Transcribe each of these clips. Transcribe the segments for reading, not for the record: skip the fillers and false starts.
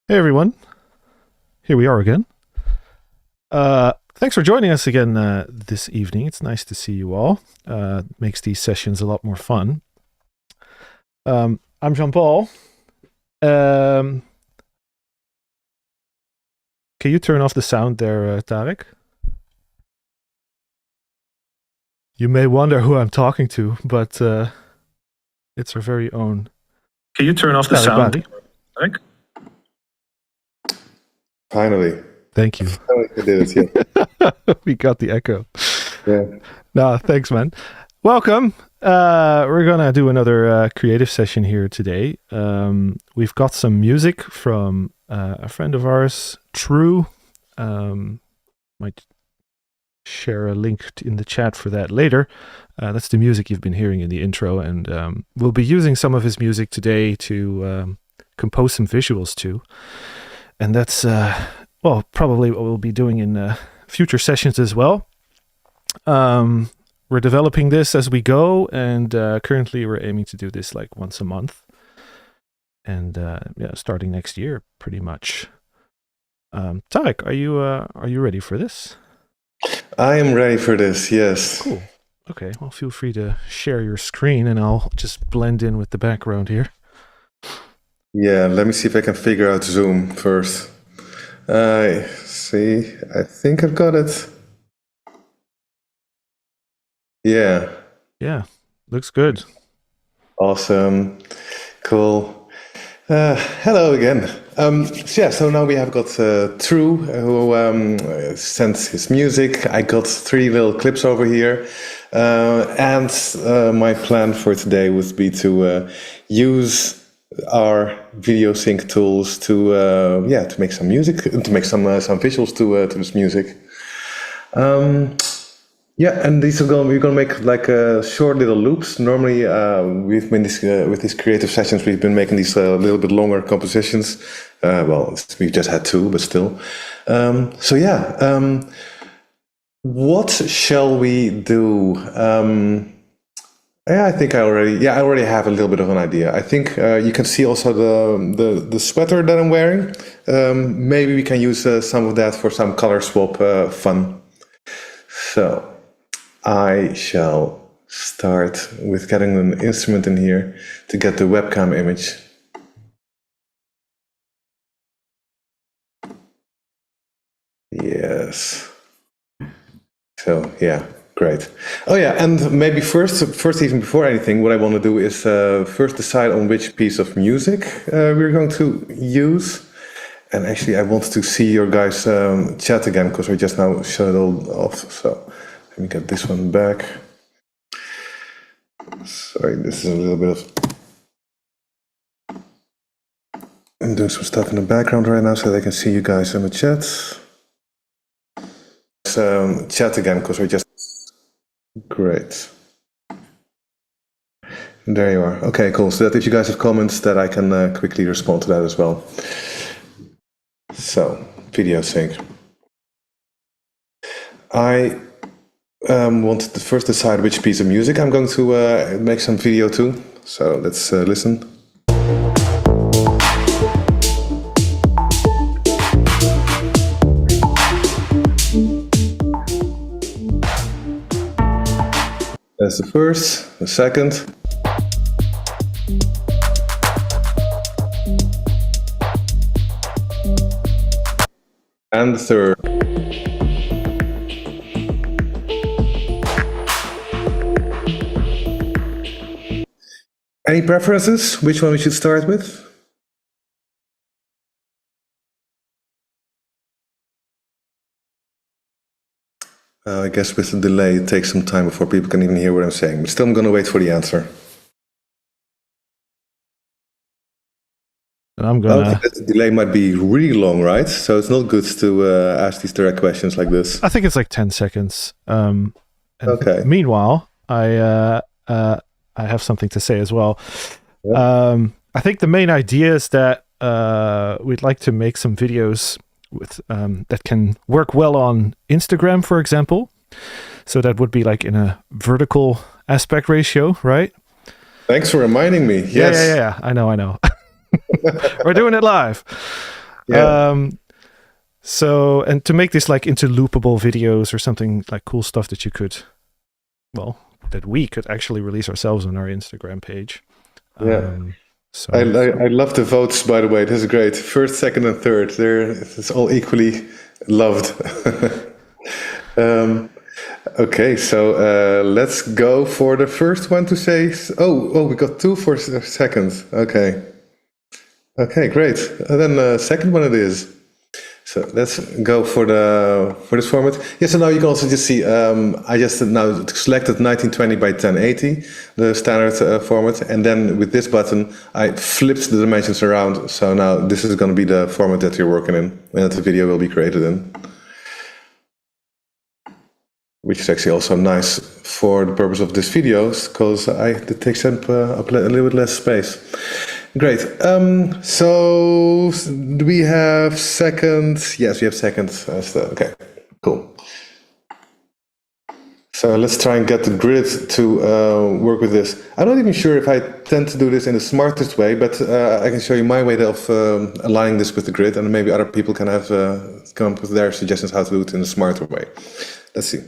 Hey everyone, here we are again. Thanks for joining us again this evening. It's nice to see you all. Makes these sessions a lot more fun. I'm Jean-Paul. Can you turn off the sound there, Tarik? You may wonder who I'm talking to, but it's our very own. Can you turn off the sound, Tarik? Finally. Thank you. Finally I did it, yeah. We got the echo. Yeah. No, thanks, man. Welcome. We're going to do another creative session here today. We've got some music from a friend of ours, True. Might share a link in the chat for that later. That's the music you've been hearing in the intro, and we'll be using some of his music today to compose some visuals too. And that's, well, probably what we'll be doing in future sessions as well. We're developing this as we go, and currently we're aiming to do this like once a month. And yeah, starting next year, pretty much. Tarik, are you ready for this? I am ready for this, yes. Cool. Okay, well, feel free to share your screen, and I'll just blend in with the background here. Yeah, let me see if I can figure out Zoom first. See, I think I've got it. Yeah. Yeah, looks good. Awesome. Cool. Hello again. So now we have got True, who sends his music. I got 3 little clips over here. And my plan for today would be to use our Videosync tools to make some music, to make some visuals to this music. And we're gonna make like short little loops. Normally, we've been with these creative sessions, we've been making these little bit longer compositions. Well, we've just had 2, but still. What shall we do? Yeah, I think I already have a little bit of an idea. I think you can see also the sweater that I'm wearing. Maybe we can use some of that for some color swap fun. So I shall start with getting an instrument in here to get the webcam image. Yes. So yeah. Great. Oh yeah, and maybe first even before anything, what I want to do is first decide on which piece of music we're going to use. And actually, I want to see your guys' chat again, because I just now shut it all off. So let me get this one back. Sorry, this is a little bit of... I'm doing some stuff in the background right now so that I can see you guys in the chat. Chat again, because I just... Great. There you are. Okay, cool. So that if you guys have comments, that I can quickly respond to that as well. So, Videosync. I want to first decide which piece of music I'm going to make some video to. So let's listen. That's the first, the second. And the third. Any preferences? Which one we should start with? I guess with the delay, it takes some time before people can even hear what I'm saying. But still, I'm going to wait for the answer. I'm gonna... the delay might be really long, right? So it's not good to ask these direct questions like this. I think it's like 10 seconds. Okay. Meanwhile, I have something to say as well. Yeah. I think the main idea is that we'd like to make some videos with that can work well on Instagram, for example. So that would be like in a vertical aspect ratio, right? Thanks for reminding me. Yes. Yeah. I know. We're doing it live. Yeah. So, and to make this like into loopable videos or something like cool stuff that you could, well, that we could actually release ourselves on our Instagram page. Yeah. So I love the votes, by the way. This is great. First, second, and third. It's all equally loved. Okay, so let's go for the first one to say. Oh, we got 2 for seconds. Okay, great. And then the second one it is. So let's go for this format. Yeah, so now you can also just see, I just now selected 1920 by 1080, the standard format. And then with this button, I flipped the dimensions around. So now this is going to be the format that you're working in and that the video will be created in. Which is actually also nice for the purpose of this video, because it takes up a little bit less space. Great. So do we have seconds? Yes, we have seconds. Okay, cool. So let's try and get the grid to work with this. I'm not even sure if I tend to do this in the smartest way, but I can show you my way of aligning this with the grid, and maybe other people can have come up with their suggestions how to do it in a smarter way. Let's see.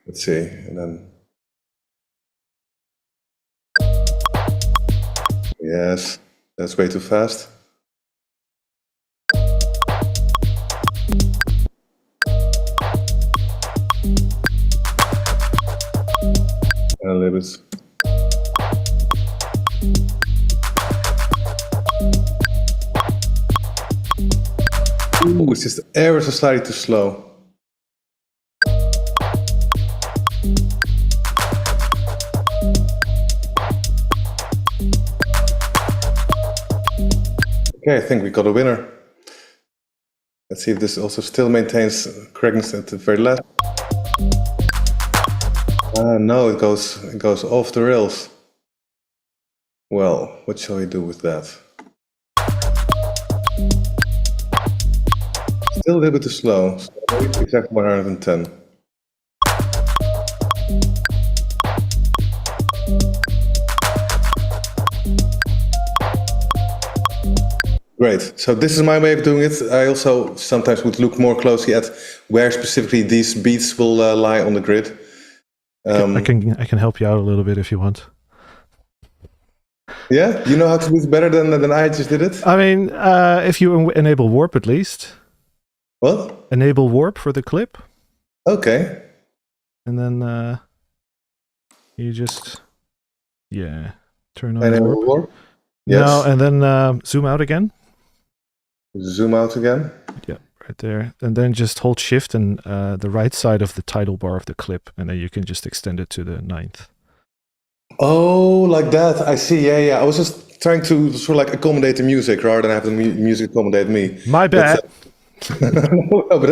Let's see, and then... Yes, that's way too fast. And a little bit. Ooh, it's just ever so slightly too slow. Okay, I think we got a winner. Let's see if this also still maintains correctness at the very last. No, it goes off the rails. Well, what shall we do with that? Still a little bit too slow. So exactly 110. Great. So this is my way of doing it. I also sometimes would look more closely at where specifically these beats will lie on the grid. I can help you out a little bit if you want. Yeah, you know how to do it better than I just did it. I mean, if you enable warp at least. What? Enable warp for the clip. Okay. And then you just turn on warp. Yes. No, and then zoom out again. Zoom out again. Yeah, right there. And then just hold shift and the right side of the title bar of the clip, and then you can just extend it to the 9th. Oh, like that. I see. Yeah. I was just trying to sort of like accommodate the music rather than have the music accommodate me. My bad. but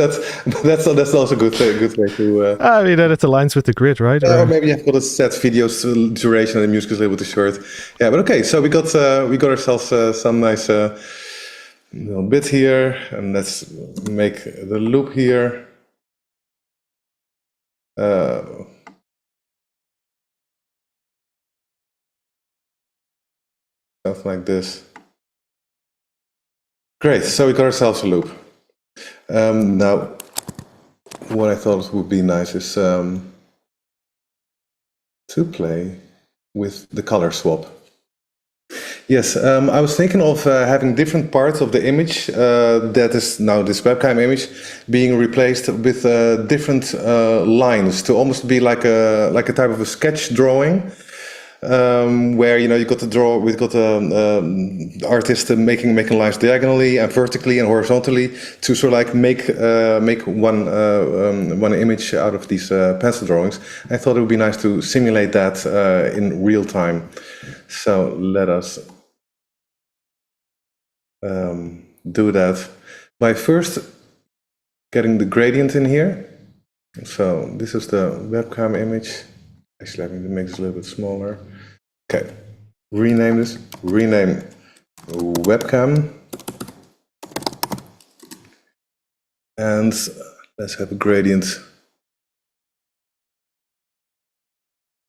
that's also a good way to. I mean, that it aligns with the grid, right? Or maybe you've got a set video duration and the music is a little bit too short. Yeah, but okay. So we got ourselves some nice little bit here, and let's make the loop here. Something like this. Great. So we got ourselves a loop. Now, what I thought would be nice is to play with the color swap. Yes, I was thinking of having different parts of the image that is now this webcam image being replaced with different lines to almost be like a type of a sketch drawing. Where you got to draw, we've got the artist making lines diagonally and vertically and horizontally to sort of like make one image out of these pencil drawings. I thought it would be nice to simulate that in real time. So let us do that by first getting the gradient in here. So this is the webcam image. Actually, let me make this a little bit smaller. Okay, rename this. Rename webcam. And let's have a gradient.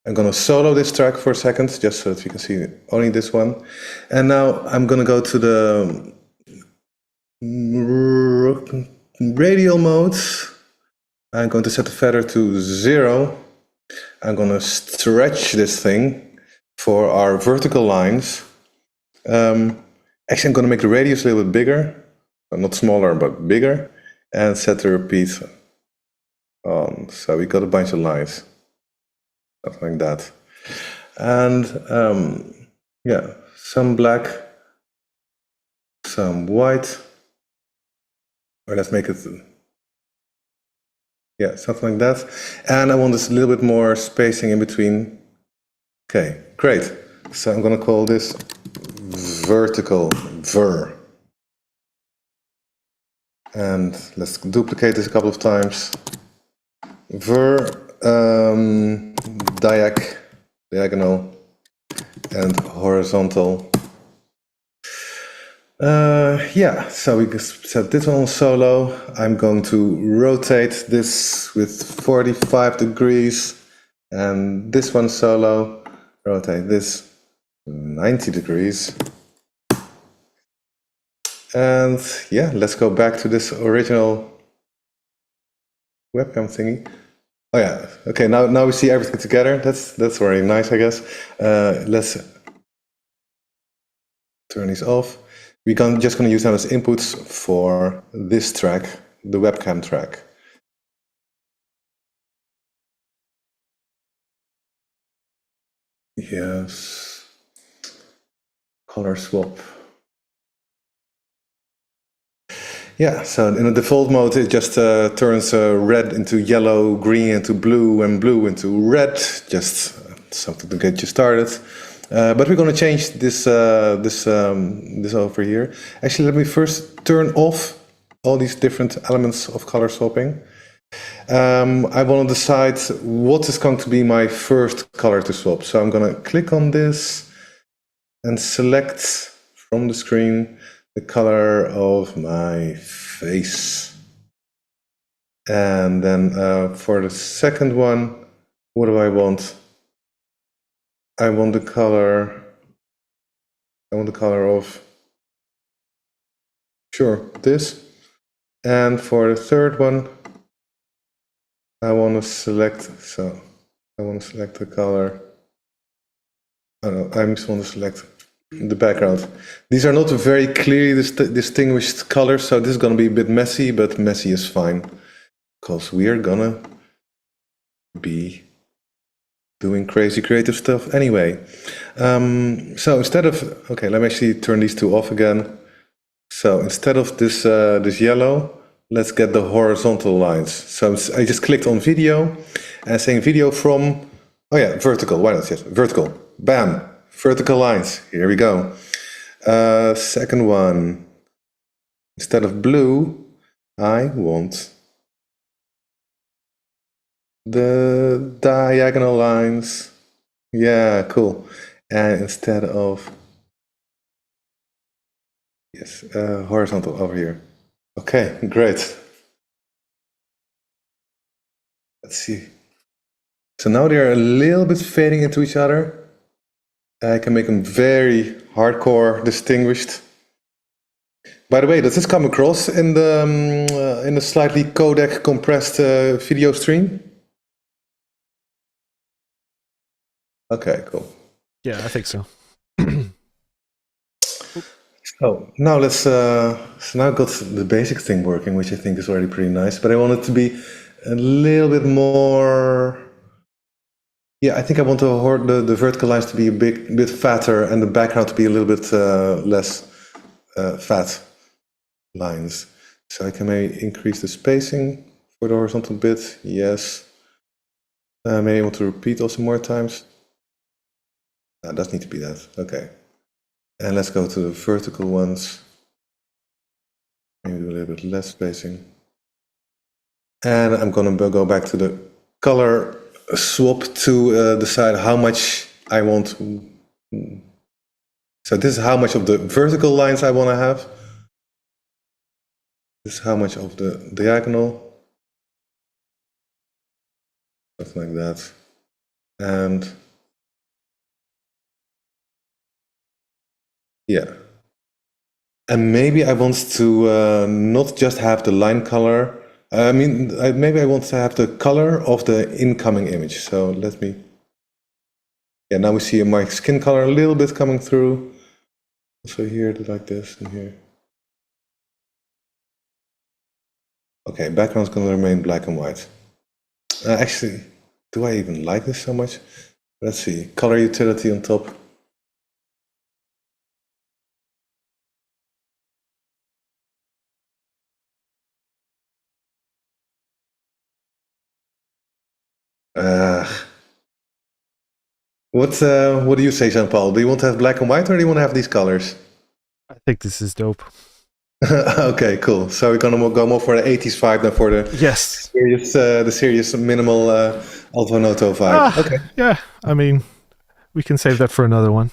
I'm going to solo this track for a second, just so that you can see only this one. And now I'm going to go to the radial mode. I'm going to set the feather to 0. I'm going to stretch this thing for our vertical lines. Actually, I'm going to make the radius a little bit bigger. Not smaller, but bigger. And set the repeat on. So we got a bunch of lines. Something like that. And some black, some white. Or let's make it... Yeah, something like that. And I want this a little bit more spacing in between. Okay, great. So I'm going to call this vertical ver. And let's duplicate this a couple of times. Ver, diagonal, and horizontal. So we can set this one on solo. I'm going to rotate this with 45 degrees and this one solo. Rotate this 90 degrees. And yeah, let's go back to this original webcam thingy. Oh yeah, okay, now we see everything together. That's very nice, I guess. Let's turn these off. We're just going to use them as inputs for this track, the webcam track. Yes. Color swap. Yeah, so in the default mode, it just turns red into yellow, green into blue, and blue into red. Just something to get you started. But we're going to change this over here. Actually, let me first turn off all these different elements of color swapping. I want to decide what is going to be my first color to swap. So I'm going to click on this and select from the screen the color of my face. And then for the second one, what do I want? I want the color of, sure, this. And for the third one, I want to select, so I want to select the color. I don't know, I just want to select the background. These are not very clearly distinguished colors, so this is going to be a bit messy, but messy is fine, because we are gonna be doing crazy creative stuff anyway. So instead of, okay, let me actually turn these two off again. So instead of this this yellow, let's get the horizontal lines. So I just clicked on video and saying video from, oh yeah, vertical, why not? Yes, vertical, bam, vertical lines, here we go. Second one, instead of blue, I want the diagonal lines. Yeah, cool. And instead of, yes, horizontal over here. Okay, great. Let's see. So now they're a little bit fading into each other. I can make them very hardcore distinguished. By the way, does this come across in the slightly codec compressed video stream? Okay, cool. Yeah, I think so. So now let's. So now I've got the basic thing working, which I think is already pretty nice. But I want it to be a little bit more. Yeah, I think I want the vertical lines to be a bit fatter and the background to be a little bit less fat lines. So I can maybe increase the spacing for the horizontal bit. Yes. Maybe I want to repeat also more times. That does need to be that. Okay. And let's go to the vertical ones. Maybe do a little bit less spacing. And I'm going to go back to the color swap to decide how much I want. So this is how much of the vertical lines I want to have. This is how much of the diagonal. Something like that. And yeah. And maybe I want to not just have the line color. I mean, maybe I want to have the color of the incoming image. So let me. Yeah, now we see my skin color a little bit coming through. Also here, like this, and here. Okay, background's going to remain black and white. Actually, do I even like this so much? Let's see, color utility on top. What do you say, Jean-Paul? Do you want to have black and white, or do you want to have these colors? I think this is dope. Okay, cool. So we're gonna go more for the 80s vibe than for the serious minimal Alto Noto vibe. Okay. Yeah, I mean, we can save that for another one.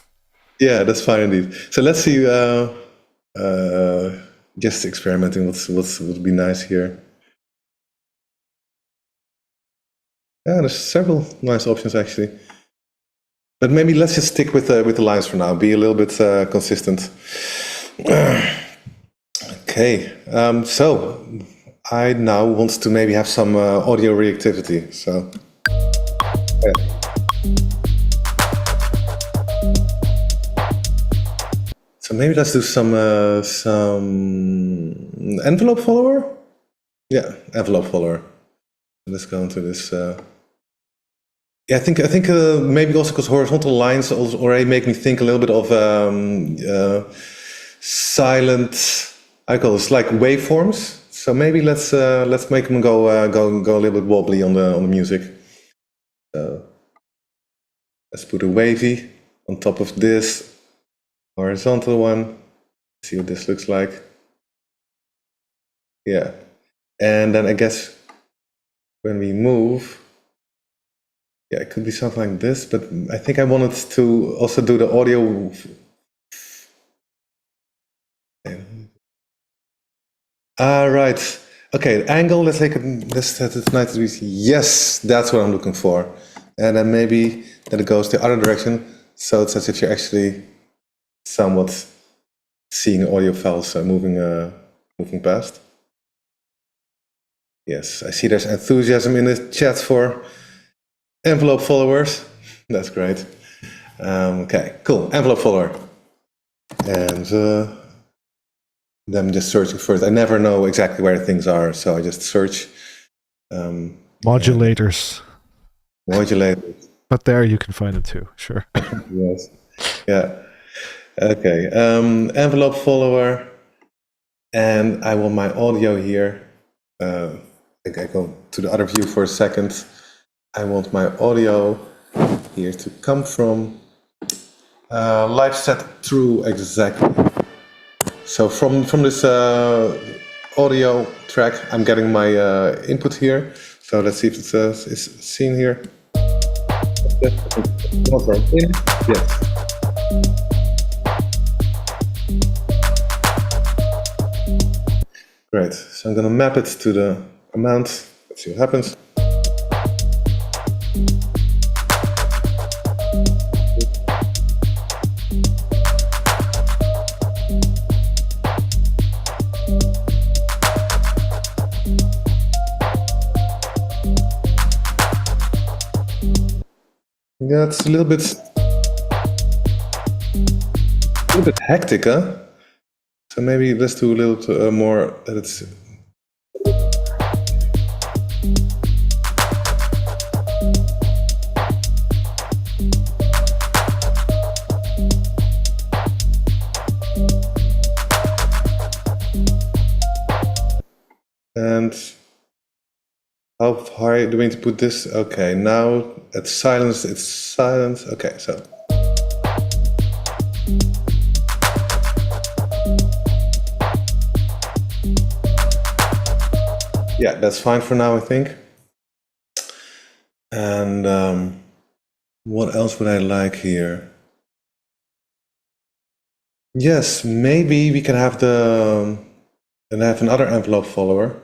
Yeah, that's fine indeed. So let's see. Just experimenting. What would be nice here? Yeah, there's several nice options actually. But maybe let's just stick with the lines for now. Be a little bit consistent. Okay, so I now want to maybe have some audio reactivity. So, yeah. So maybe let's do some envelope follower. Yeah, envelope follower. Let's go into this. Yeah, I think maybe also because horizontal lines also already make me think a little bit of silent. I call this like waveforms. So maybe let's make them go a little bit wobbly on the music. So let's put a wavy on top of this horizontal one. See what this looks like. Yeah, and then I guess when we move, yeah, it could be something like this. But I think I wanted to also do the audio. Right. Okay, the angle, let's take it, let's set it 90 degrees. Yes, that's what I'm looking for. And then maybe that it goes the other direction. So it's as if you're actually somewhat seeing audio files moving past. Yes, I see there's enthusiasm in the chat for envelope followers. That's great. Okay, cool, envelope follower. And then I'm just searching for it. I never know exactly where things are, so I just search. Modulators. Modulators. But there you can find them too, sure. Yes. Yeah. Okay. Envelope follower. And I want my audio here. I go to the other view for a second. I want my audio here to come from live set true exactly. So from this audio track, I'm getting my input here. So let's see if it is seen here. Yes. Great. So I'm going to map it to the amount. Let's see what happens. Yeah, it's a little bit hectic, huh? So maybe let's do a little more that it's. And how high do we need to put this? Okay, now at silence, it's silence. Okay, so. Yeah, that's fine for now, I think. And what else would I like here? Yes, maybe we can have another envelope follower.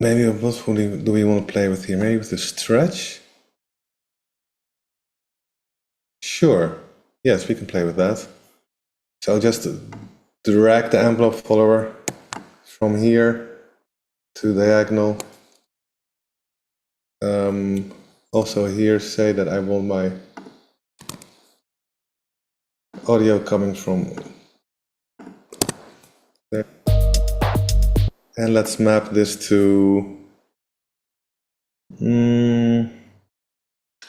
Maybe what do we want to play with here? Maybe with the stretch? Sure. Yes, we can play with that. So just drag the envelope follower from here to diagonal. Also here say that I want my audio coming from there. And let's map this to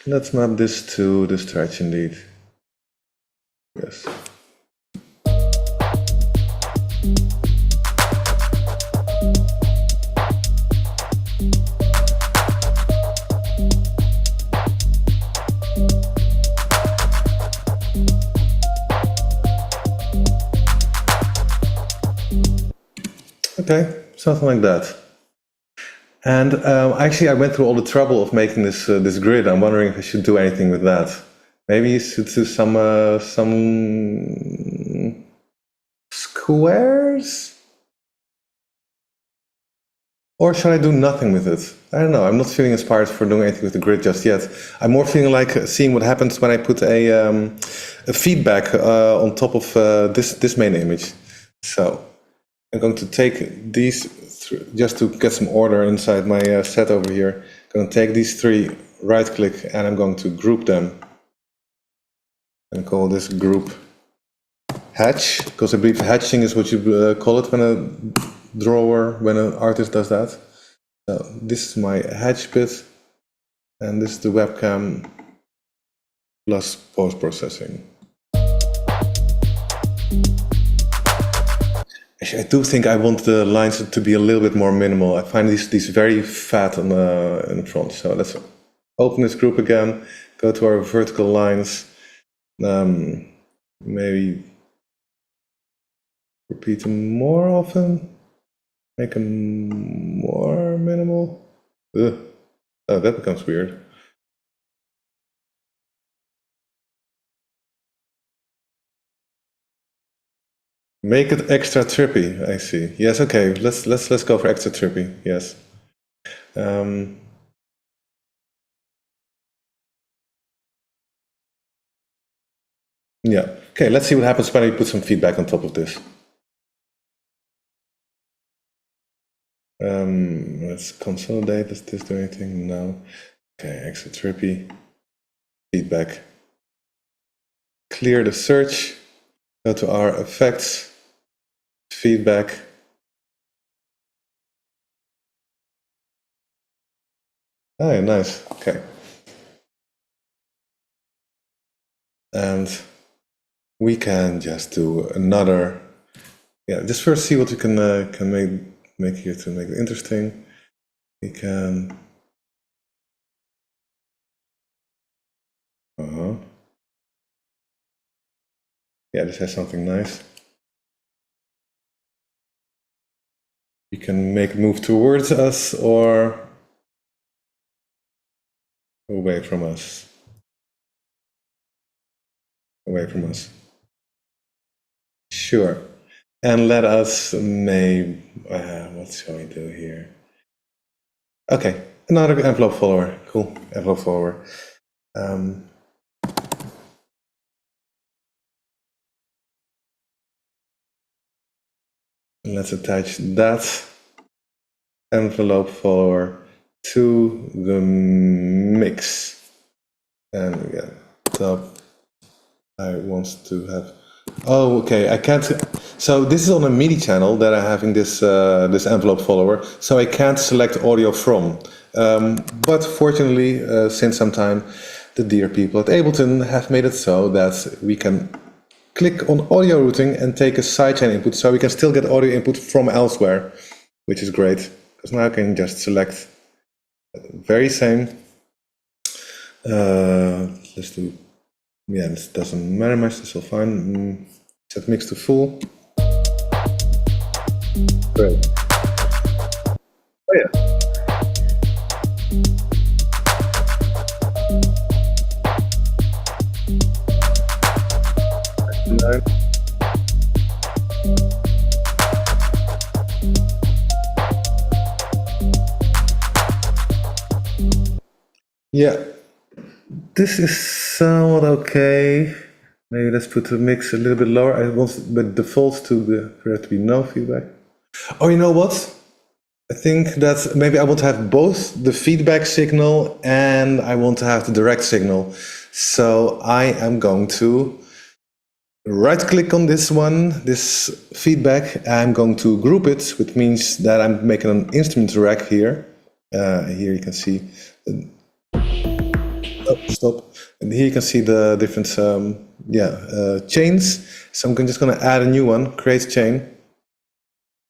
let's map this to the stretch indeed. Yes. Okay, something like that. And actually, I went through all the trouble of making this this grid. I'm wondering if I should do anything with that. Maybe you should do some squares, or should I do nothing with it? I don't know. I'm not feeling inspired for doing anything with the grid just yet. I'm more feeling like seeing what happens when I put a feedback on top of this main image. So I'm going to take these just to get some order inside my set over here. I'm going to take these three, right click, and I'm going to group them and call this group hatch, because I believe hatching is what you call it when when an artist does that. So this is my hatch bit, and this is the webcam plus post-processing. Actually, I do think I want the lines to be a little bit more minimal. I find these very fat in the front. So let's open this group again, go to our vertical lines, maybe repeat them more often, make them more minimal. Ugh. Oh, that becomes weird. Make it extra trippy. I see. Yes. Okay. Let's go for extra trippy. Yes. Yeah. Okay. Let's see what happens when we put some feedback on top of this. Let's consolidate. Does this do anything? No. Okay. Extra trippy. Feedback. Clear the search. Go to our effects. Feedback. Oh, yeah, nice. Okay. And we can just do another. Yeah, just first see what we can make here to make it interesting. We can. Yeah, this has something nice. We can make it move towards us or away from us. Away from us. Sure. And let us maybe, what shall we do here? Okay, another envelope follower. Cool, envelope follower. Let's attach that envelope follower to the mix. And again, top. I want to have. Oh, okay. I can't. So this is on a MIDI channel that I'm having this this envelope follower. So I can't select audio from. But fortunately, since some time, the dear people at Ableton have made it so that we can click on audio routing and take a sidechain input, so we can still get audio input from elsewhere, which is great. Because now I can just select the very same. Let's do. Yeah, this doesn't matter much. This will fine. Set mix to full. Great. Oh yeah. Yeah, this is somewhat okay. Maybe let's put the mix a little bit lower. I want the default for there to be no feedback. Oh, you know what? I think that maybe I want to have both the feedback signal and I want to have the direct signal. So I am going to right-click on this one, this feedback. I'm going to group it, which means that I'm making an instrument rack here. Here you can see. Oh, stop. And here you can see the different chains. So I'm just going to add a new one, create chain.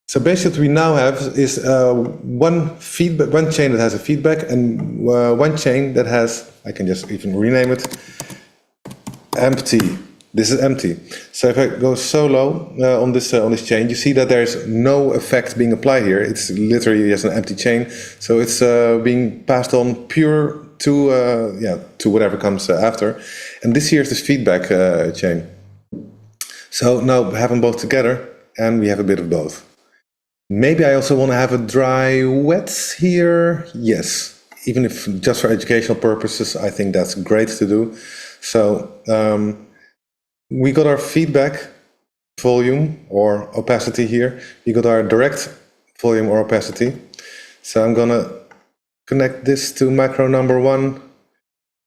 So basically what we now have is one chain that has a feedback and one chain that has, I can just even rename it, empty. This is empty. So if I go solo on this chain, you see that there's no effect being applied here. It's literally just an empty chain. So it's being passed on pure to whatever comes after. And this here is this feedback chain. So now we have them both together and we have a bit of both. Maybe I also want to have a dry wet here. Yes, even if just for educational purposes, I think that's great to do. So we got our feedback volume or opacity here. We got our direct volume or opacity. So I'm gonna connect this to macro number 1.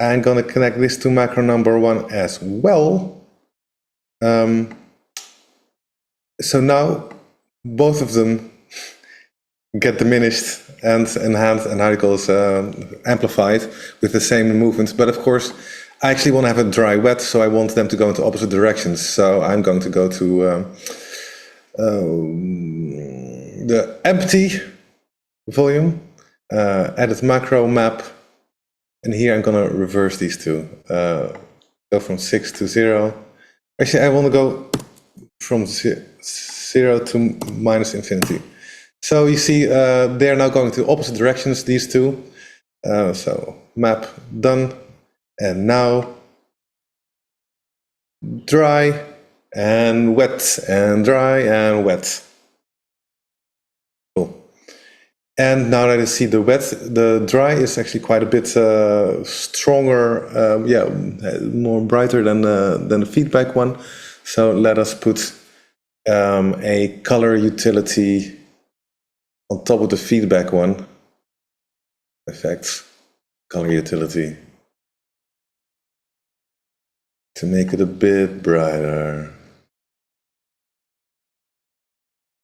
I'm gonna connect this to macro number 1 as well. So now both of them get diminished and enhanced and amplified with the same movements. But of course, I actually want to have a dry wet, so I want them to go into opposite directions. So I'm going to go to the empty volume, edit macro map, and here I'm going to reverse these two. Go from 6 to 0. Actually, I want to go from 0 to minus infinity. So you see, they're now going to opposite directions, these two. So map done. And now dry and wet, and dry, and wet. Cool. And now that I see the wet, the dry is actually quite a bit stronger, more brighter than the feedback one. So let us put a color utility on top of the feedback one. Effects, color utility. To make it a bit brighter.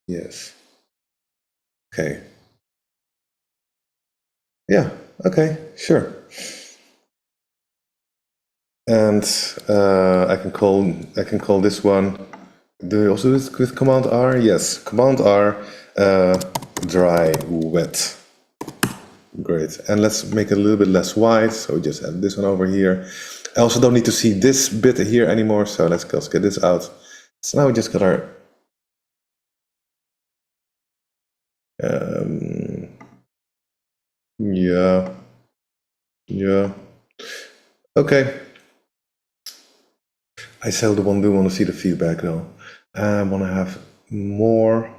Yes. Okay. Yeah, okay, sure. And I can call this one. Do you also do this with Command R? Yes, Command R, dry, wet. Great. And let's make it a little bit less wide. So just add this one over here. I also don't need to see this bit here anymore. So let's get this out. So now we just got our yeah. Okay. I seldom do want to see the feedback though. I want to have more.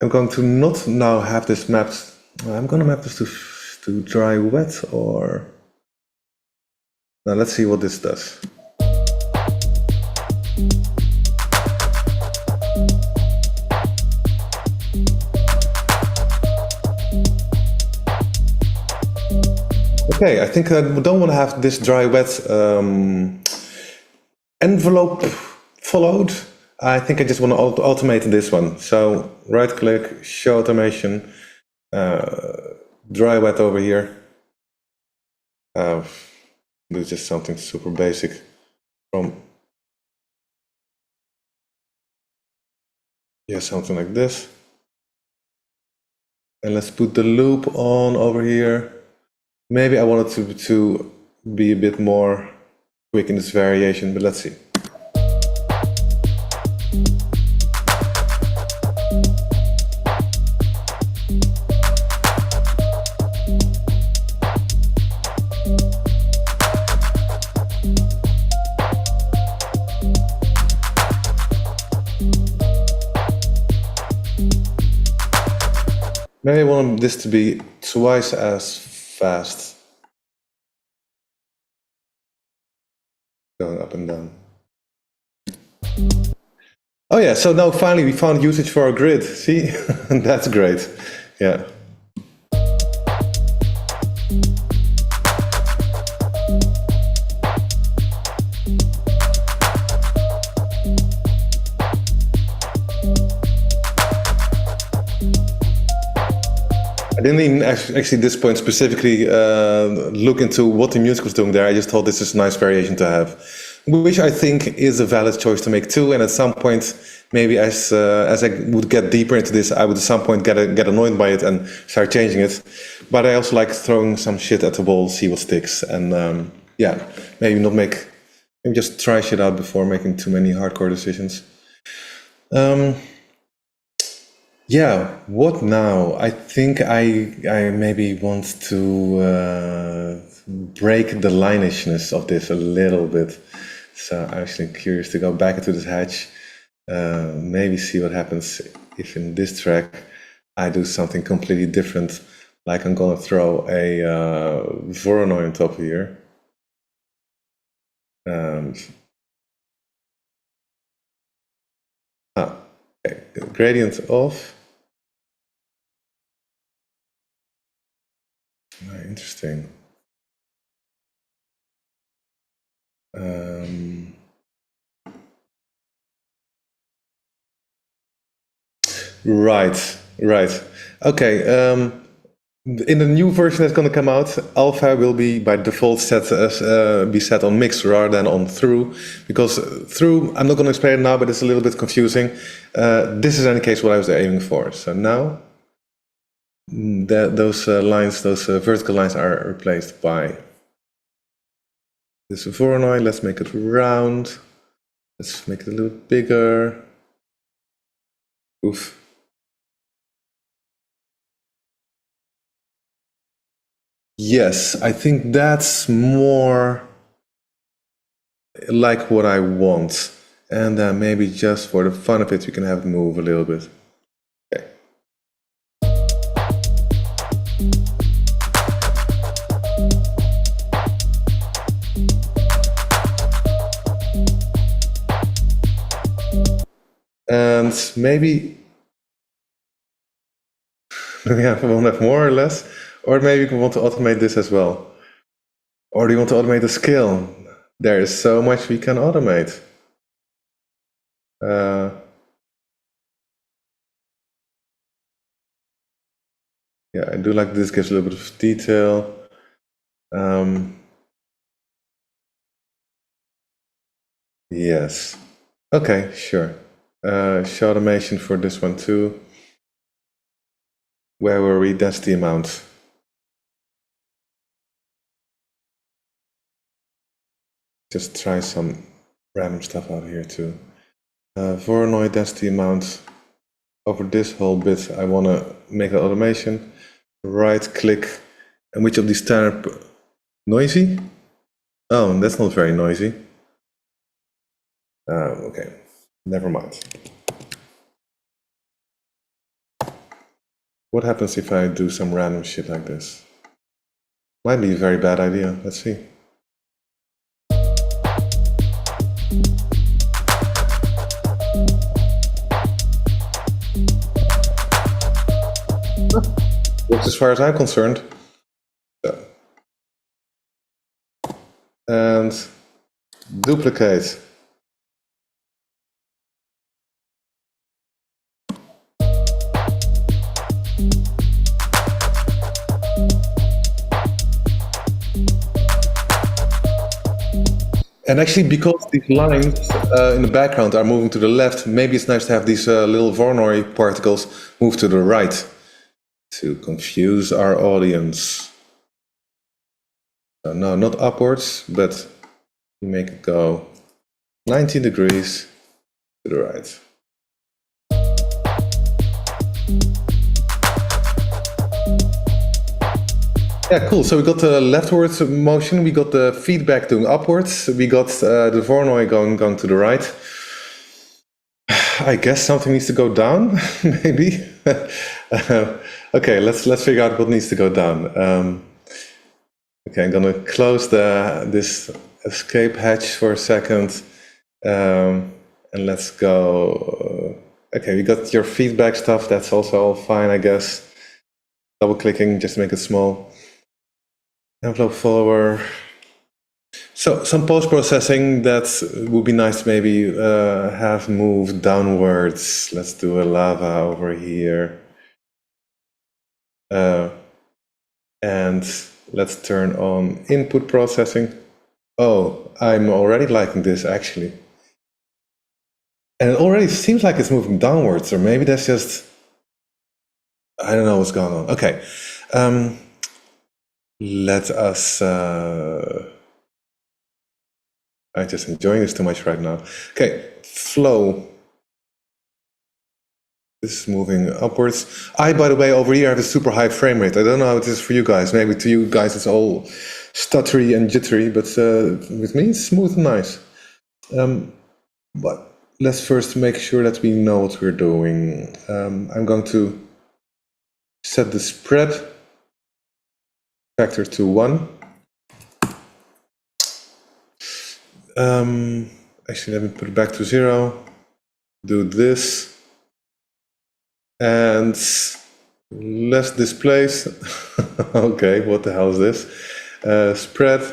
I'm going to not now have this mapped. I'm going to map this to dry wet, or now let's see what this does. Okay, I think I don't want to have this dry wet envelope followed. I think I just want to automate this one. So right click, show automation, dry wet over here. Do just something super basic from, yeah, something like this. And let's put the loop on over here. Maybe I wanted to be a bit more quick in this variation, but let's see. Maybe I want this to be twice as fast. Going up and down. Oh yeah, so now finally we found usage for our grid. See, that's great. Yeah. I didn't even actually at this point specifically look into what the music was doing there. I just thought this is a nice variation to have, which I think is a valid choice to make too. And at some point, maybe as I would get deeper into this, I would at some point get annoyed by it and start changing it. But I also like throwing some shit at the wall, see what sticks, and yeah, maybe just try shit out before making too many hardcore decisions. Yeah, what now? I think I maybe want to break the lineishness of this a little bit. So I'm actually curious to go back into this hatch, maybe see what happens if in this track I do something completely different, like I'm gonna throw a Voronoi on top here. Okay. Gradient off. Interesting. Right. Okay. In the new version that's going to come out, alpha will be by default set on mix rather than on through, because through, I'm not going to explain it now, but it's a little bit confusing. This is in any case what I was aiming for. So now those vertical lines are replaced by this Voronoi. Let's make it round. Let's make it a little bigger. Oof. Yes, I think that's more like what I want. And maybe just for the fun of it, we can have it move a little bit. Okay. And maybe we won't have more or less, or maybe we want to automate this as well. Or do you want to automate the scale? There is so much we can automate. Yeah, I do like this, gives a little bit of detail. Yes. Okay, sure. Show automation for this one too. Where were we? That's the amount. Just try some random stuff out here too. Voronoi, that's the amount. Over this whole bit, I want to make an automation. Right click. And which of these standard... Noisy? Oh, that's not very noisy. Okay, never mind. What happens if I do some random shit like this? Might be a very bad idea. Let's see. Works as far as I'm concerned. So. And duplicate. And actually, because these lines in the background are moving to the left, maybe it's nice to have these little Voronoi particles move to the right to confuse our audience. So no, not upwards, but you make it go 90 degrees to the right. Yeah, cool. So we got the leftwards motion, we got the feedback doing upwards, we got the Voronoi going to the right. I guess something needs to go down, maybe. Okay, let's figure out what needs to go down. Okay, I'm gonna close this escape hatch for a second, and let's go. Okay, we got your feedback stuff. That's also all fine, I guess. Double clicking just to make it small. Envelope follower. So some post-processing that would be nice to maybe have moved downwards. Let's do a lava over here. And let's turn on input processing. Oh, I'm already liking this actually. And it already seems like it's moving downwards, or maybe that's just, I don't know what's going on. Okay. Let us, I'm just enjoying this too much right now. Okay, flow. This is moving upwards. By the way, over here I have a super high frame rate. I don't know how it is for you guys. Maybe to you guys it's all stuttery and jittery, but with me it's smooth and nice. But let's first make sure that we know what we're doing. I'm going to set the spread factor to 1. Actually, let me put it back to 0. Do this. And let's displace. Okay, what the hell is this? Spread. I'm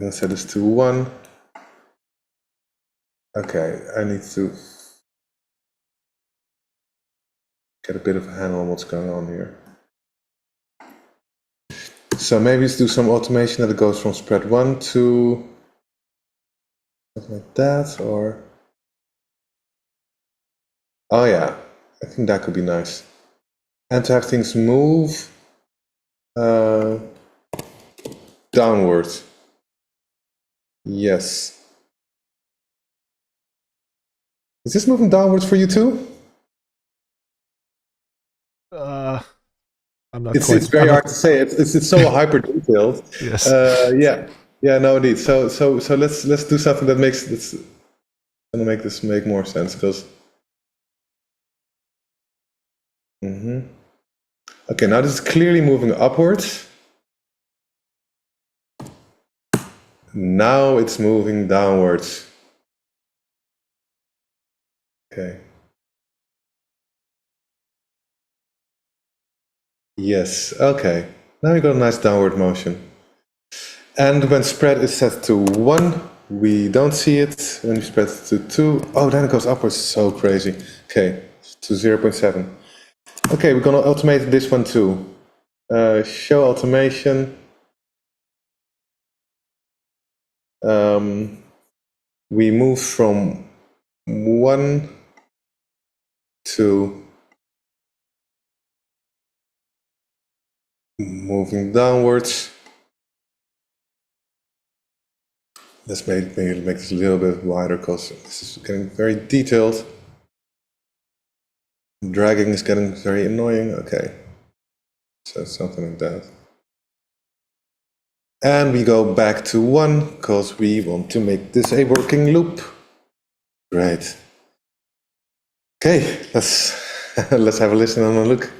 going to set this to 1. Okay, I need to get a bit of a handle on what's going on here. So maybe let's do some automation that it goes from spread 1 to something like that, or... Oh yeah, I think that could be nice. And to have things move downwards. Yes. Is this moving downwards for you too? I'm not it's very hard to say. It's so hyper detailed. Yes. Yeah. Yeah, no, indeed. So let's do something that makes this gonna make this make more sense because. Okay, now this is clearly moving upwards. Now it's moving downwards. Okay. Yes, okay. Now we got a nice downward motion. And when spread is set to 1, we don't see it. When we spread it to 2, oh, then it goes upwards. So crazy. Okay, to 0.7. Okay, we're gonna automate this one too. Show automation. We move from 1 to moving downwards. Let's maybe make this a little bit wider because this is getting very detailed. Dragging is getting very annoying. Okay, so something like that. And we go back to 1 because we want to make this a working loop. Great. Okay, let's let's have a listen and a look.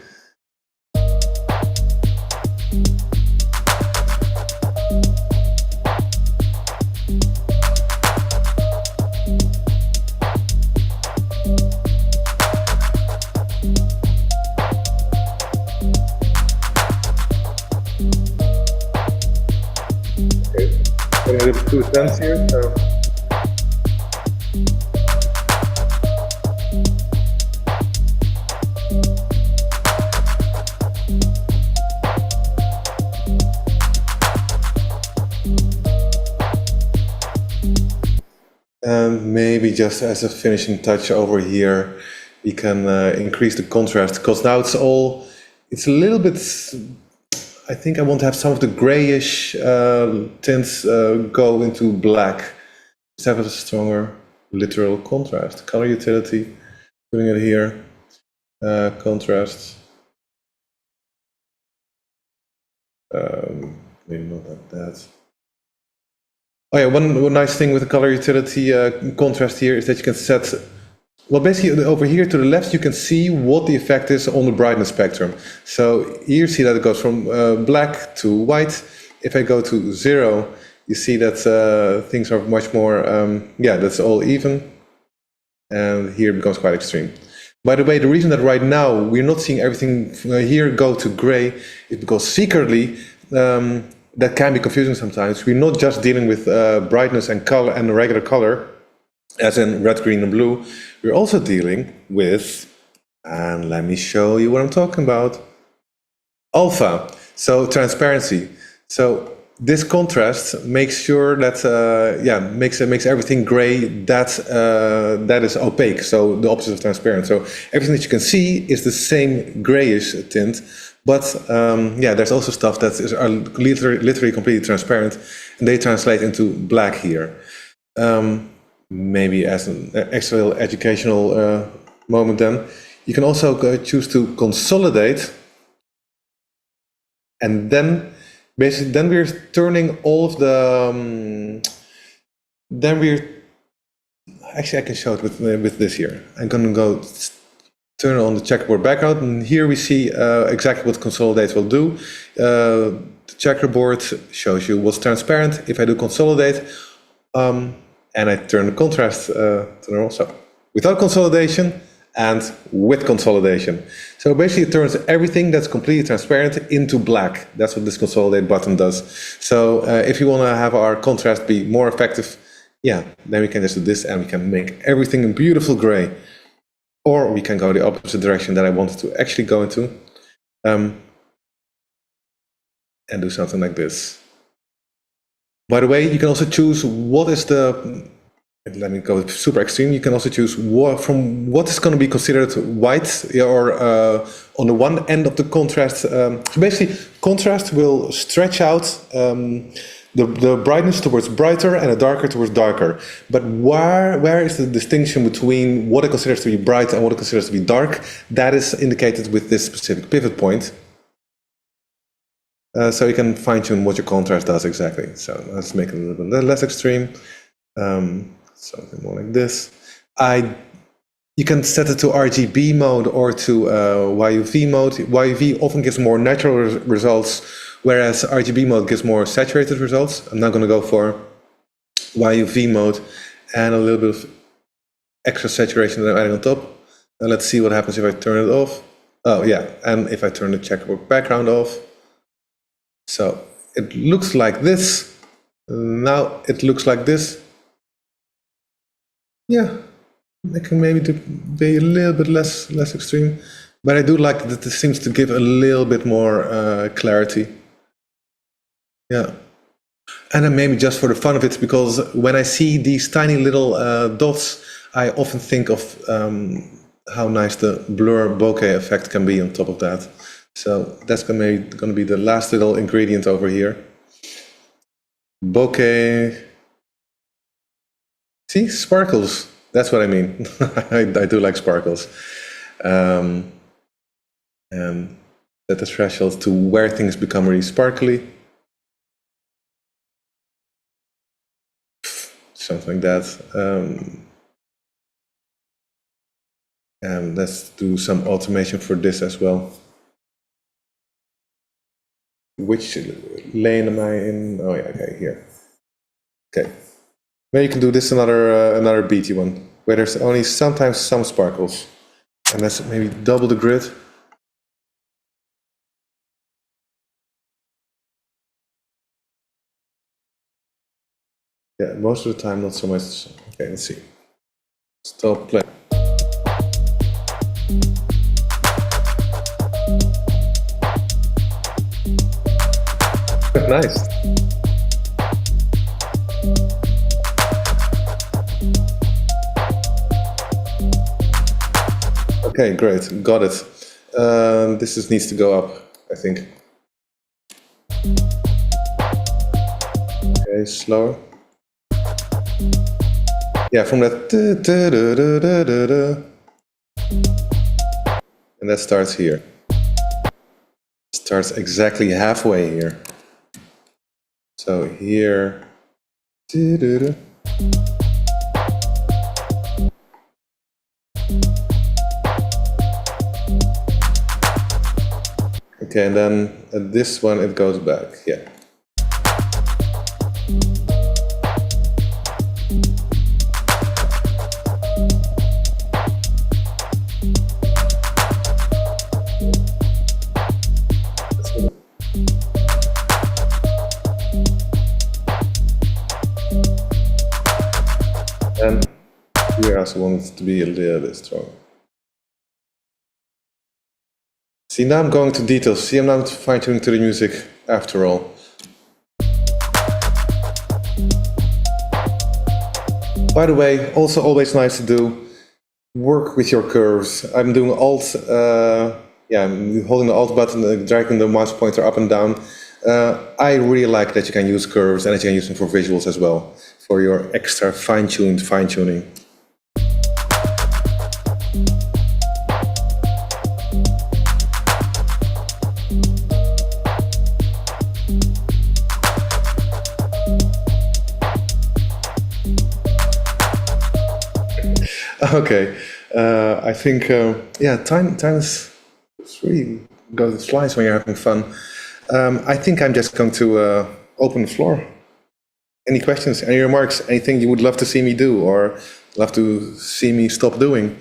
I have 2 cents here, so. And maybe just as a finishing touch over here, we can increase the contrast because now it's a little bit. I think I want to have some of the grayish tints go into black. Just have a stronger literal contrast. Color utility, putting it here. Contrast. Maybe not like that. Oh yeah, one nice thing with the color utility contrast here is that you can set. Well, basically over here to the left, you can see what the effect is on the brightness spectrum. So here you see that it goes from black to white. If I go to 0, you see that things are much more, yeah, that's all even. And here it becomes quite extreme. By the way, the reason that right now we're not seeing everything here go to gray is because secretly, that can be confusing sometimes. We're not just dealing with brightness and color and regular color, as in red, green, and blue. We're also dealing with, and let me show you what I'm talking about, alpha, so transparency. So this contrast makes sure that, yeah, makes everything gray that is opaque, so the opposite of transparent. So everything that you can see is the same grayish tint, but yeah, there's also stuff that is literally completely transparent, and they translate into black here. Maybe as an extra educational moment then, you can also choose to consolidate, and then basically then we're turning all of the, then we're, actually I can show it with this here. I'm going to go turn on the checkerboard background, and here we see exactly what consolidate will do. The checkerboard shows you what's transparent. If I do consolidate, and I turn the contrast to normal, so without consolidation and with consolidation. So basically it turns everything that's completely transparent into black. That's what this consolidate button does. So if you want to have our contrast be more effective, yeah, then we can just do this and we can make everything in beautiful gray. Or we can go the opposite direction that I wanted to actually go into, and do something like this. By the way, you can also choose what is the, let me go super extreme, you can also choose from what is going to be considered white, or on the one end of the contrast. So basically, contrast will stretch out the brightness towards brighter and the darker towards darker. But where is the distinction between what it considers to be bright and what it considers to be dark? That is indicated with this specific pivot point. So you can fine tune what your contrast does exactly. So let's make it a little bit less extreme. Something more like this. You can set it to RGB mode or to YUV mode. YUV often gives more natural results, whereas RGB mode gives more saturated results. I'm now going to go for YUV mode and a little bit of extra saturation that I'm adding on top. And let's see what happens if I turn it off. Oh yeah, and if I turn the checkerboard background off. So it looks like this. Now it looks like this. Yeah, I can maybe be a little bit less extreme, but I do like that this seems to give a little bit more clarity. Yeah, and then maybe just for the fun of it, because when I see these tiny little dots, I often think of how nice the blur bokeh effect can be on top of that. So that's going to be the last little ingredient over here. Bokeh. See, sparkles. That's what I mean. I do like sparkles. And set the threshold to where things become really sparkly. Something like that. And let's do some automation for this as well. Which lane am I in? Oh yeah, okay, here. Okay. Maybe you can do this another beaty one, where there's only sometimes some sparkles. And let's maybe double the grid. Yeah, most of the time not so much. Okay, let's see. Stop play. Nice. Okay, great, got it. This needs to go up, I think. Okay, slower. Yeah, from that. And that starts here. Starts exactly halfway here. So here. Okay, and then at this one it goes back, yeah. And here I also want it to be a little bit stronger. See, now I'm going to details. See, I'm not fine-tuning to the music after all. By the way, also always nice to do, work with your curves. I'm doing Alt, I'm holding the Alt button, dragging the mouse pointer up and down. I really like that you can use curves and that you can use them for visuals as well, for your extra fine-tuning. Okay, I think, time is really flies when you're having fun. I think I'm just going to open the floor. Any questions, any remarks, anything you would love to see me do or love to see me stop doing?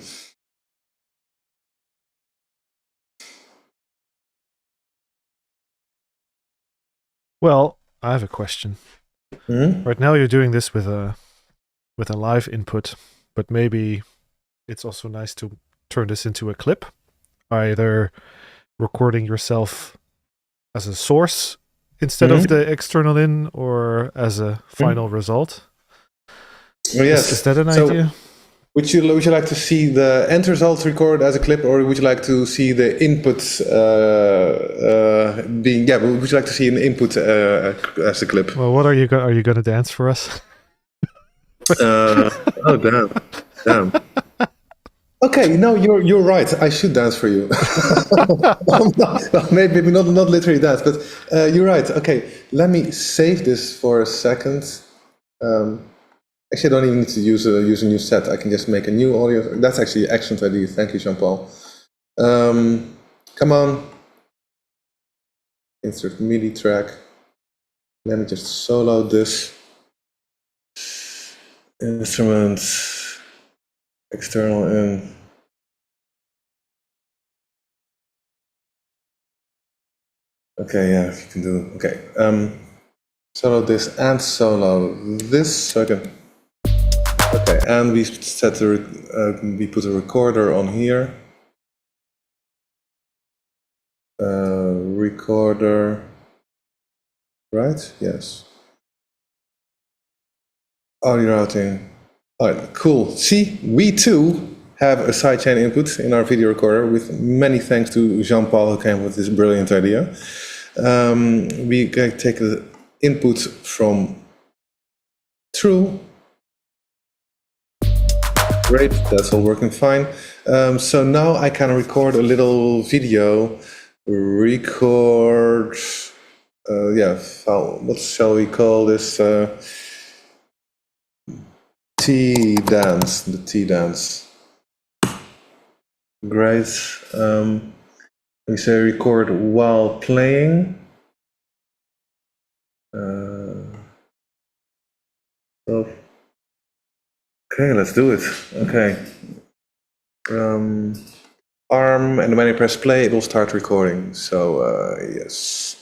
Well, I have a question. Mm-hmm. Right now you're doing this with a live input, but maybe it's also nice to turn this into a clip, either recording yourself as a source instead of the external in, or as a final result. Oh, yes. Is that an idea? Would you like to see the end result recorded as a clip, or would you like to see the inputs being? Yeah, would you like to see an input as a clip? Well, what are you going to dance for us? Oh damn! Okay, no, you're right. I should dance for you. Maybe not literally dance, but you're right. Okay, let me save this for a second. Actually, I don't even need to use a new set. I can just make a new audio. That's actually an excellent idea. Thank you, Jean-Paul. Come on. Insert MIDI track. Let me just solo this. Instruments. External in. Okay, yeah, you can do. Okay. Solo this and solo this. So I can. Okay, and we set we put a recorder on here. Recorder, right? Yes. Audio routing. All right, cool. See, we too have a sidechain input in our video recorder, with many thanks to Jean-Paul, who came up with this brilliant idea. We can take the input from True. Great, that's all working fine. So now I can record a little video. Record, file. What shall we call this? Tea dance, the tea dance. Great. We say record while playing. Okay, let's do it. Okay. Arm, and when I press play, it will start recording. So, yes.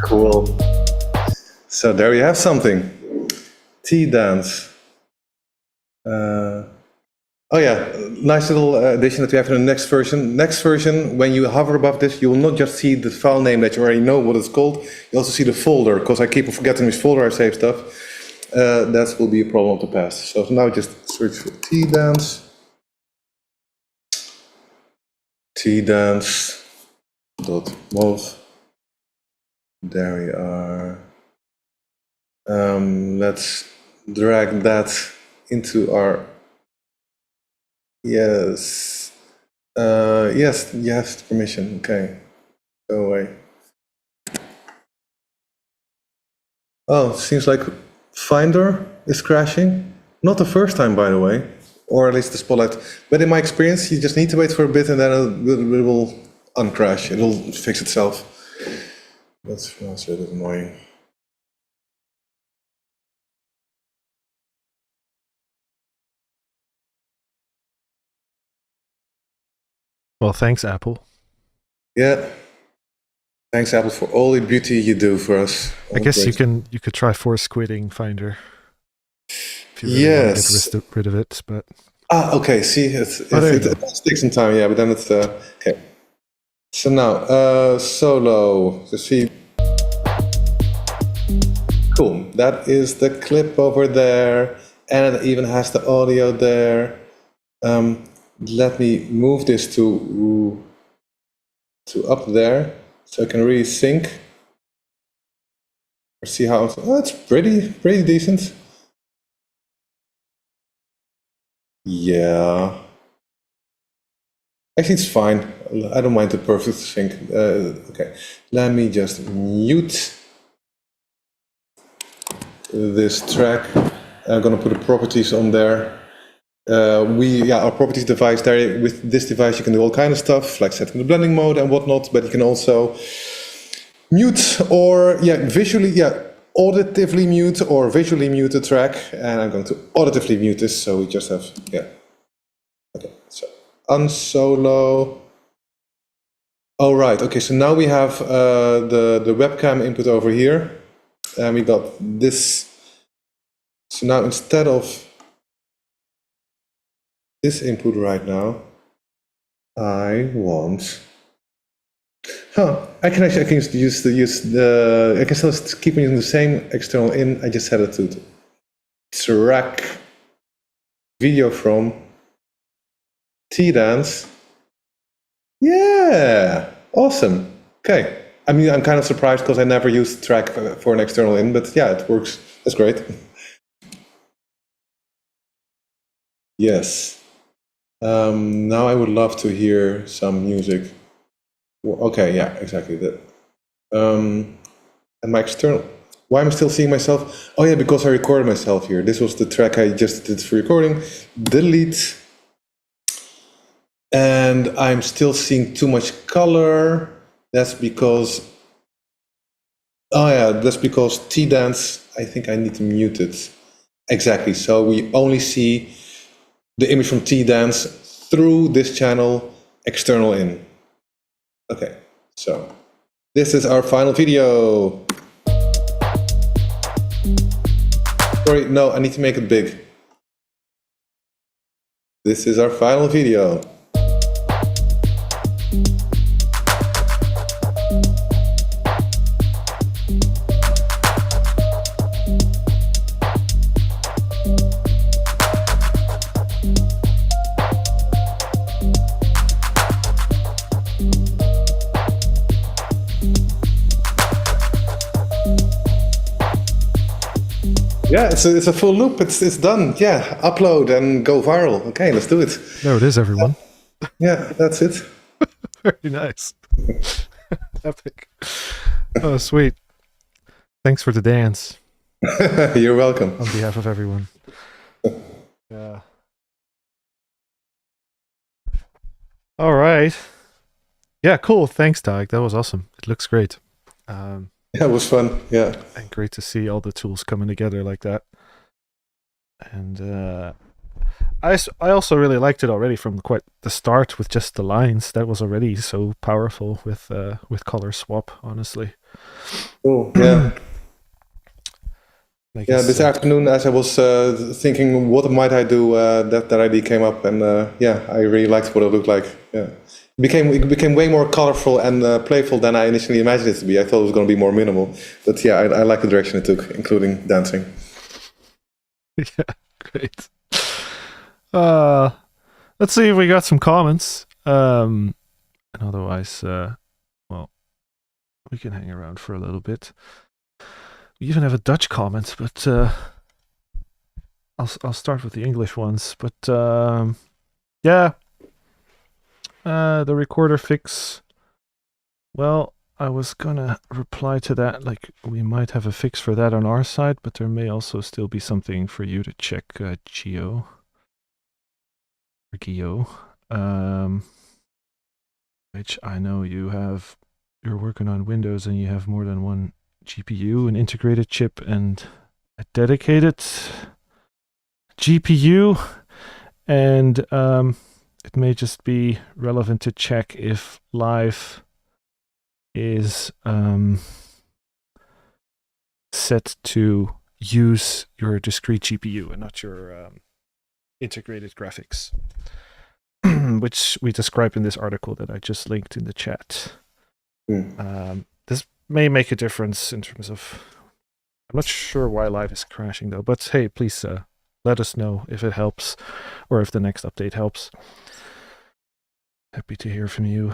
Cool. So there you have something. Tea dance. Oh yeah, nice little addition that we have in the next version. Next version, when you hover above this, you will not just see the file name that you already know what it's called, you also see the folder, because I keep forgetting which folder I save stuff. That will be a problem of the past. So now just search for tea dance. Teadance.mov. There we are. Let's drag that into our. Yes. Yes, you have permission. Okay. Go away. Oh, seems like Finder is crashing. Not the first time, by the way, or at least the Spotlight. But in my experience, you just need to wait for a bit and then it will uncrash. It will fix itself. That's a bit annoying. Well, thanks, Apple. Yeah. Thanks, Apple, for all the beauty you do for us. I guess you could try force quitting Finder. If you really want to get rid of it, but okay. See, it takes some time, yeah. But then it's okay. So now solo. So see, cool. That is the clip over there, and it even has the audio there. Let me move this to up there, so I can really sync. Or see how it's pretty decent. Yeah. Actually, it's fine. I don't mind the perfect sync. Okay, let me just mute this track. I'm gonna put the properties on there. Our properties device there. With this device, you can do all kind of stuff, like setting the blending mode and whatnot. But you can also mute or auditively mute or visually mute the track. And I'm going to auditively mute this, so we just have Okay, so unsolo. Oh right. Okay, so now we have the webcam input over here, and we got this. So now instead of this input right now, I want. I can use the. I can still keep using the same external in. I just set it to track video from T-Dance. Yeah, awesome. Okay. I mean, I'm kind of surprised because I never used track for an external in, but yeah, it works. That's great. Yes. Now I would love to hear some music. Okay, yeah, exactly that. And my external. Why am I still seeing myself? Oh yeah, because I recorded myself here. This was the track I just did for recording. Delete. And I'm still seeing too much color. That's because, oh yeah, that's because T-Dance, I think I need to mute it. Exactly, so we only see the image from T-Dance through this channel, external in. Okay, so this is our final video. Sorry, no, I need to make it big. This is our final video. Yeah, it's a full loop. It's done. Yeah, upload and go viral. Okay, let's do it. There it is, everyone. Yeah, that's it. Very nice. Epic. Oh, sweet. Thanks for the dance. You're welcome. On behalf of everyone. Yeah. All right. Yeah, cool. Thanks, Tarik. That was awesome. It looks great. Yeah, it was fun. Yeah. And great to see all the tools coming together like that. And I also really liked it already from quite the start with just the lines. That was already so powerful with color swap, honestly. Cool. Yeah. Yeah, this afternoon, as I was thinking, what might I do, that idea came up, and yeah, I really liked what it looked like. Yeah, it became way more colorful and playful than I initially imagined it to be. I thought it was going to be more minimal, but yeah, I like the direction it took, including dancing. Yeah, great. Let's see if we got some comments. And otherwise, well, we can hang around for a little bit. We even have a Dutch comment, but I'll start with the English ones. But yeah, the recorder fix. Well, I was gonna reply to that. Like, we might have a fix for that on our side, but there may also still be something for you to check, Gio. Or Gio, which I know you're working on Windows and you have more than one GPU, an integrated chip, and a dedicated GPU, and it may just be relevant to check if live is set to use your discrete GPU and not your integrated graphics, which we describe in this article that I just linked in the chat. This may make a difference in terms of, I'm not sure why live is crashing though, but hey, please let us know if it helps or if the next update helps. Happy to hear from you.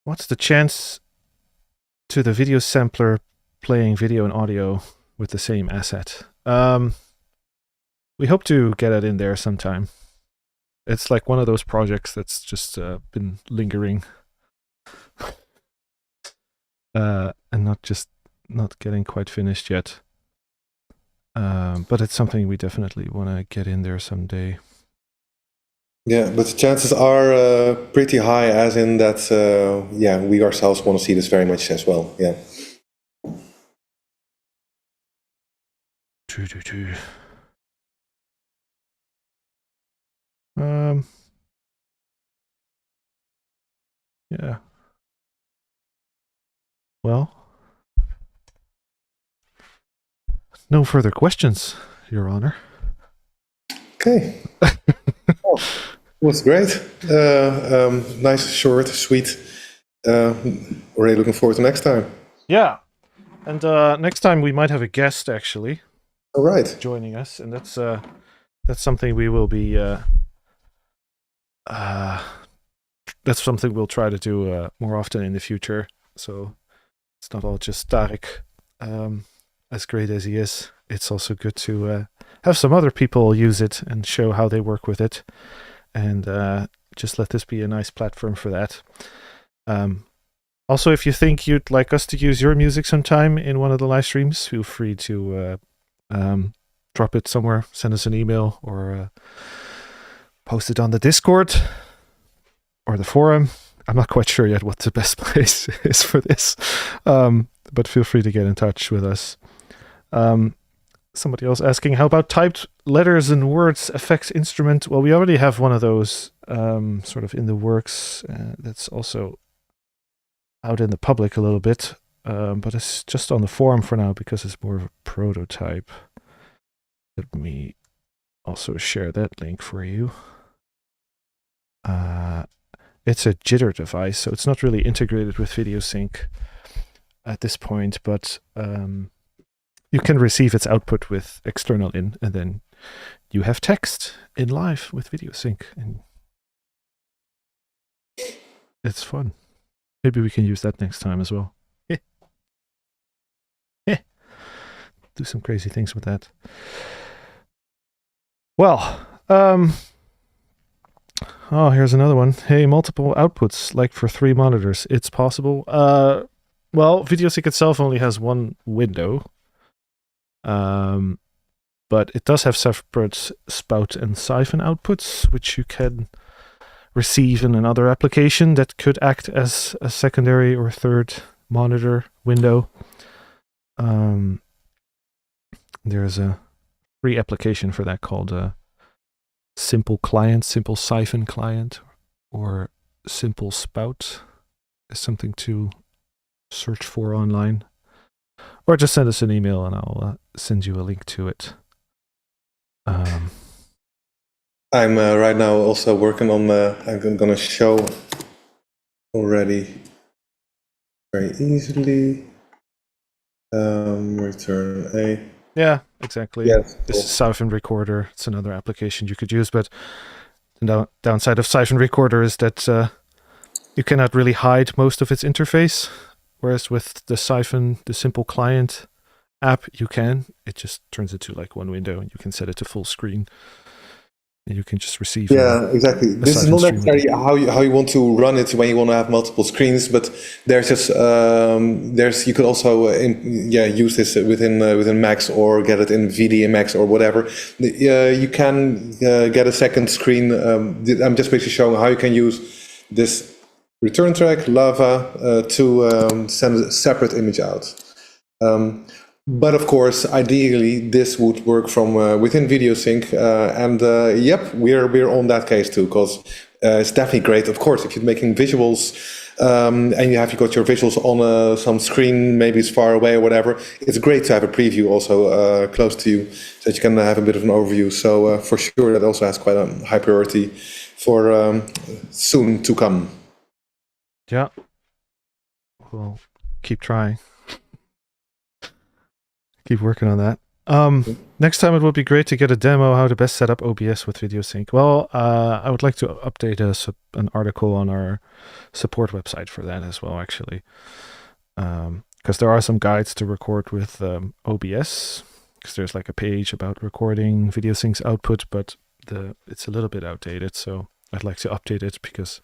What's the chance to the video sampler playing video and audio with the same asset? We hope to get it in there sometime. It's like one of those projects that's just been lingering and not getting quite finished yet. But it's something we definitely want to get in there someday. Yeah, but the chances are pretty high, as in that, yeah, we ourselves want to see this very much as well. Yeah. Yeah. Well, no further questions, Your Honor. Okay. Oh, it was great. Nice, short, sweet. Really looking forward to next time. Yeah. And next time we might have a guest actually. All right. Joining us, and that's something we will be. That's something we'll try to do more often in the future. So it's not all just Tarik. As great as he is, it's also good to have some other people use it and show how they work with it, and just let this be a nice platform for that. Also, if you think you'd like us to use your music sometime in one of the live streams, feel free to drop it somewhere, send us an email, or post it on the Discord or the forum. I'm not quite sure yet what the best place is for this, but feel free to get in touch with us. Somebody else asking, how about typed letters and words affects instrument? Well, we already have one of those sort of in the works. That's also out in the public a little bit, but it's just on the forum for now because it's more of a prototype. Let me also share that link for you. It's a jitter device, so it's not really integrated with Videosync at this point, but you can receive its output with external in, and then you have text in live with Videosync, and it's fun. Maybe we can use that next time as well. Do some crazy things with that. Well, oh, here's another one. Hey, multiple outputs, like for 3 monitors. It's possible. Well, Videosync itself only has one window. But it does have separate spout and siphon outputs, which you can receive in another application that could act as a secondary or third monitor window. There's a free application for that called Simple Client, Simple Siphon Client, or Simple Spout is something to search for online. Or just send us an email and I'll send you a link to it. I'm right now also working on I'm going to show already very easily. Return A. Yeah, exactly. Yes. This is Siphon Recorder. It's another application you could use, but the downside of Siphon Recorder is that you cannot really hide most of its interface. Whereas with the Siphon, the Simple Client app, you can. It just turns it to like one window, and you can set it to full screen. And you can just receive. Yeah, exactly. This is not necessarily how you want to run it when you want to have multiple screens, but there's just you could also use this within Max or get it in VDMX or whatever. You can get a second screen. I'm just basically showing how you can use this return track Lava to send a separate image out. But of course, ideally, this would work from within Videosync, and yep, we're on that case too, because it's definitely great. Of course, if you're making visuals and you've got your visuals on some screen, maybe it's far away or whatever, it's great to have a preview also close to you, so that you can have a bit of an overview. So for sure, that also has quite a high priority for soon to come. Yeah, we'll keep trying. Keep working on that. Next time it would be great to get a demo how to best set up OBS with Videosync. Well, I would like to update an article on our support website for that as well, actually. Because there are some guides to record with OBS. Because there's like a page about recording Videosync's output, but it's a little bit outdated. So I'd like to update it because,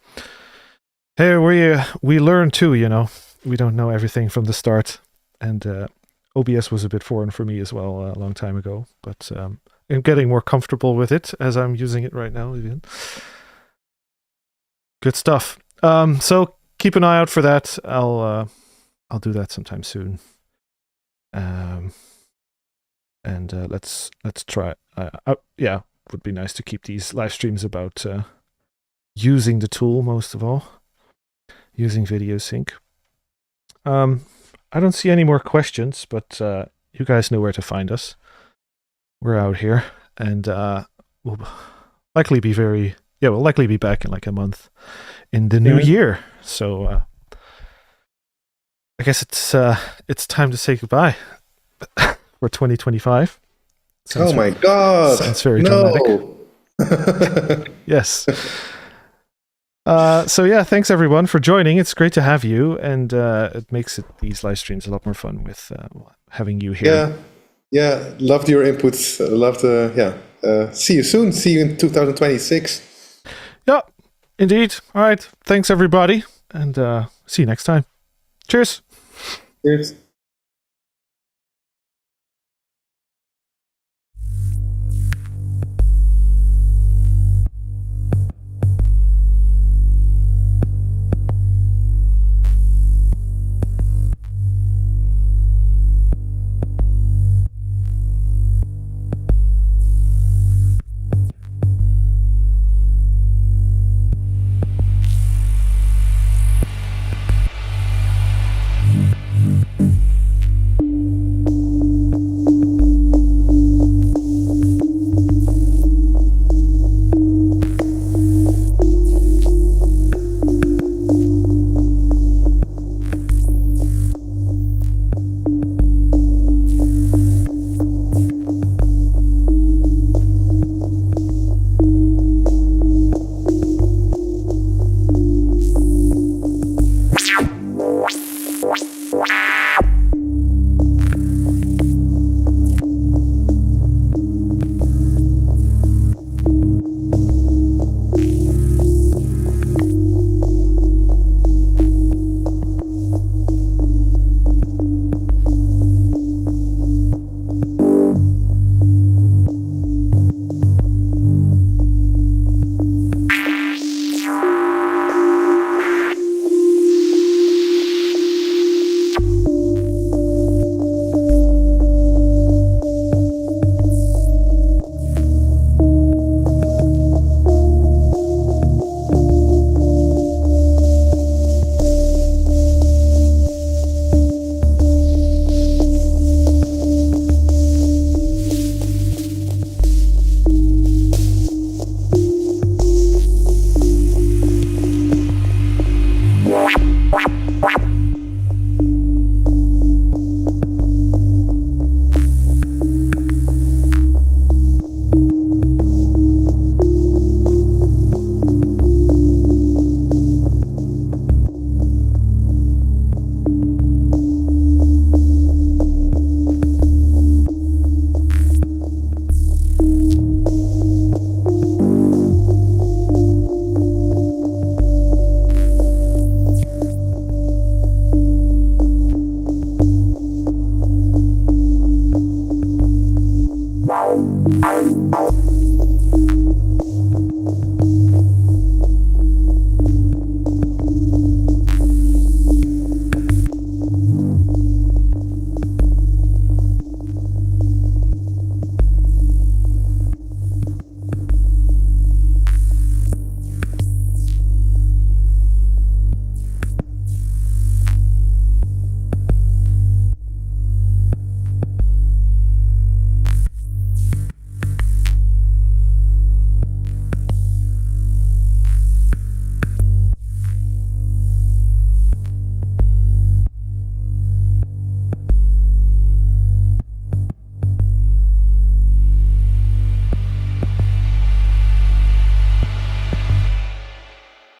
hey, we learn too, you know. We don't know everything from the start. And OBS was a bit foreign for me as well a long time ago, but I'm getting more comfortable with it as I'm using it right now. Even. Good stuff. So keep an eye out for that. I'll do that sometime soon. And let's try. Yeah, it would be nice to keep these live streams about using the tool most of all, using Videosync. I don't see any more questions, but you guys know where to find us. We're out here, and we'll likely be back in like a month in the new year. So I guess it's time to say goodbye for 2025. Oh my God! Sounds very dramatic. Yes. So yeah, thanks everyone for joining. It's great to have you, and it makes these live streams a lot more fun with having you here. Yeah. Loved your inputs. Loved. See you soon. See you in 2026. Yeah, indeed. All right. Thanks everybody, and see you next time. Cheers. Cheers. Wow.